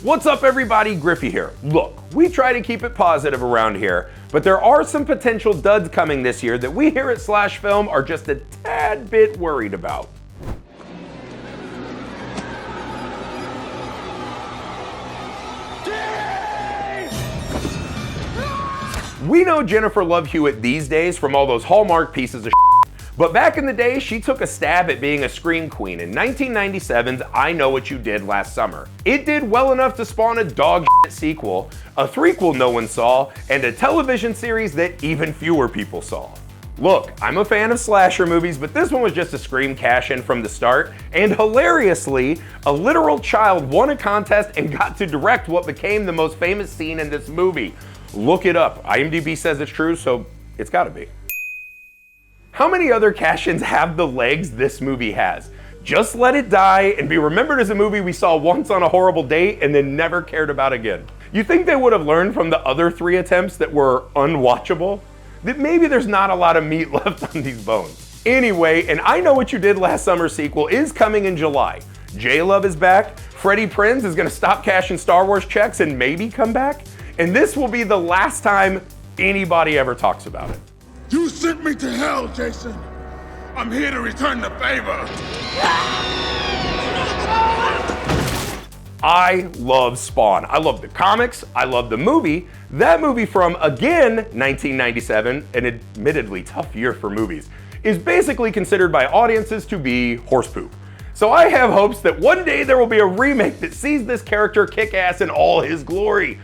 What's up everybody, Griffey here. Look, we try to keep it positive around here, but there are some potential duds coming this year that we here at Slash Film are just a tad bit worried about. We know Jennifer Love Hewitt these days from all those Hallmark pieces of shit. But back in the day, she took a stab at being a scream queen in 1997's I Know What You Did Last Summer. It did well enough to spawn a dog shit sequel, a threequel no one saw, and a television series that even fewer people saw. Look, I'm a fan of slasher movies, but this one was just a scream cash-in from the start, and hilariously, a literal child won a contest and got to direct what became the most famous scene in this movie. Look it up. IMDb says it's true, so it's gotta be. How many other cash-ins have the legs this movie has? Just Let It Die and be remembered as a movie we saw once on a horrible date and then never cared about again. You think they would have learned from the other 3 attempts that were unwatchable? That maybe there's not a lot of meat left on these bones. Anyway, and I Know What You Did Last Summer sequel is coming in July. J-Love is back, Freddie Prinze is gonna stop cashing Star Wars checks and maybe come back, and this will be the last time anybody ever talks about it. You sent me to hell, Jason. I'm here to return the favor. I love Spawn. I love the comics. I love the movie. That movie from, again, 1997, an admittedly tough year for movies, is basically considered by audiences to be horse poop. So I have hopes that one day there will be a remake that sees this character kick ass in all his glory.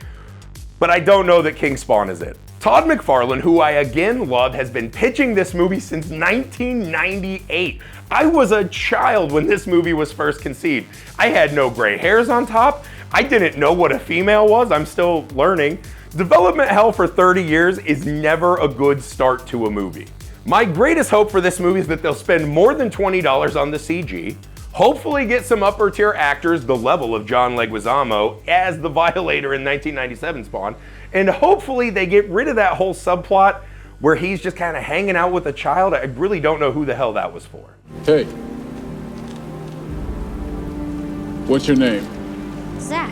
But I don't know that King Spawn is it. Todd McFarlane, who I again love, has been pitching this movie since 1998. I was a child when this movie was first conceived. I had no gray hairs on top. I didn't know what a female was. I'm still learning. Development hell for 30 years is never a good start to a movie. My greatest hope for this movie is that they'll spend more than $20 on the CG, hopefully get some upper tier actors the level of John Leguizamo as the Violator in 1997 Spawn, and hopefully they get rid of that whole subplot where he's just kind of hanging out with a child. I really don't know who the hell that was for. Hey. What's your name? Zach.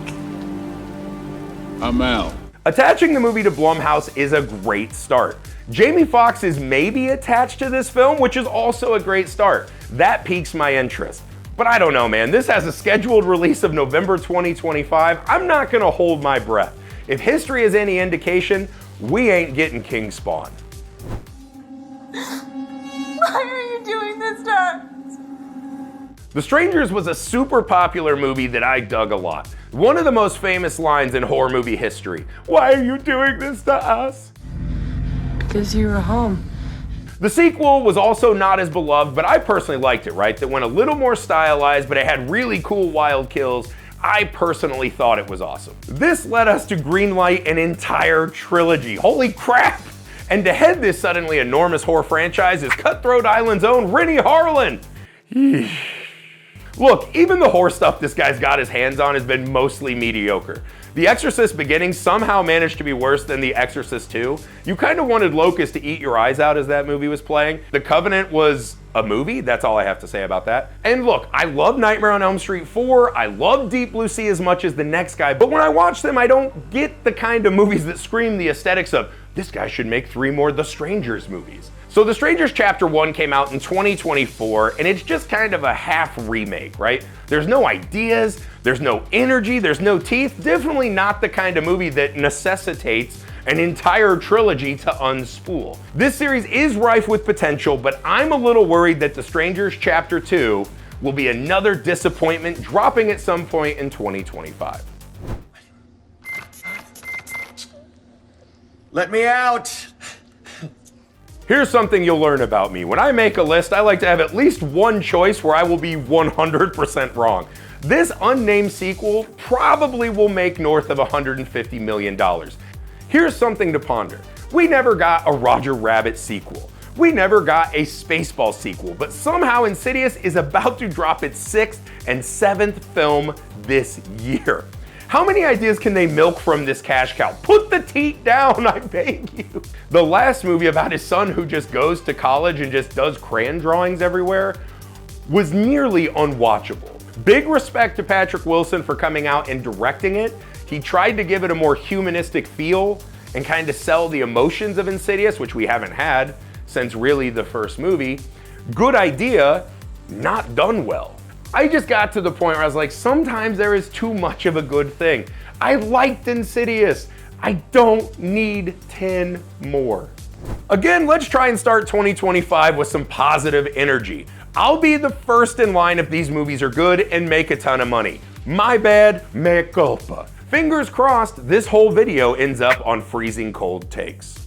I'm Al. Attaching the movie to Blumhouse is a great start. Jamie Foxx is maybe attached to this film, which is also a great start. That piques my interest. But I don't know, man. This has a scheduled release of November 2025. I'm not gonna hold my breath. If history is any indication, we ain't getting King Spawn. Why are you doing this to us? The Strangers was a super popular movie that I dug a lot. One of the most famous lines in horror movie history. Why are you doing this to us? Because you were home. The sequel was also not as beloved, but I personally liked it, right? That went a little more stylized, but it had really cool wild kills. I personally thought it was awesome. This led us to greenlight an entire trilogy. Holy crap! And to head this suddenly enormous horror franchise is Cutthroat Island's own Rennie Harlan. Yeesh. Look, even the horror stuff this guy's got his hands on has been mostly mediocre. The Exorcist Beginning somehow managed to be worse than The Exorcist 2. You kind of wanted Locust to eat your eyes out as that movie was playing. The Covenant was a movie, that's all I have to say about that. And look, I love Nightmare on Elm Street 4, I love Deep Blue Sea as much as the next guy, but when I watch them, I don't get the kind of movies that scream the aesthetics of, this guy should make 3 more The Strangers movies. So The Strangers Chapter 1 came out in 2024, and it's just kind of a half remake, right? There's no ideas, there's no energy, there's no teeth, definitely not the kind of movie that necessitates an entire trilogy to unspool. This series is rife with potential, but I'm a little worried that The Strangers Chapter 2 will be another disappointment, dropping at some point in 2025. Let me out! Here's something you'll learn about me. When I make a list, I like to have at least one choice where I will be 100% wrong. This unnamed sequel probably will make north of $150 million. Here's something to ponder. We never got a Roger Rabbit sequel. We never got a Spaceball sequel, but somehow Insidious is about to drop its 6th and 7th film this year. How many ideas can they milk from this cash cow? Put the teat down, I beg you. The last movie about his son who just goes to college and just does crayon drawings everywhere was nearly unwatchable. Big respect to Patrick Wilson for coming out and directing it. He tried to give it a more humanistic feel and kind of sell the emotions of Insidious, which we haven't had since really the first movie. Good idea, not done well. I just got to the point where I was like, sometimes there is too much of a good thing. I liked Insidious. I don't need 10 more. Again, let's try and start 2025 with some positive energy. I'll be the first in line if these movies are good and make a ton of money. My bad, mea culpa. Fingers crossed, this whole video ends up on Freezing Cold Takes.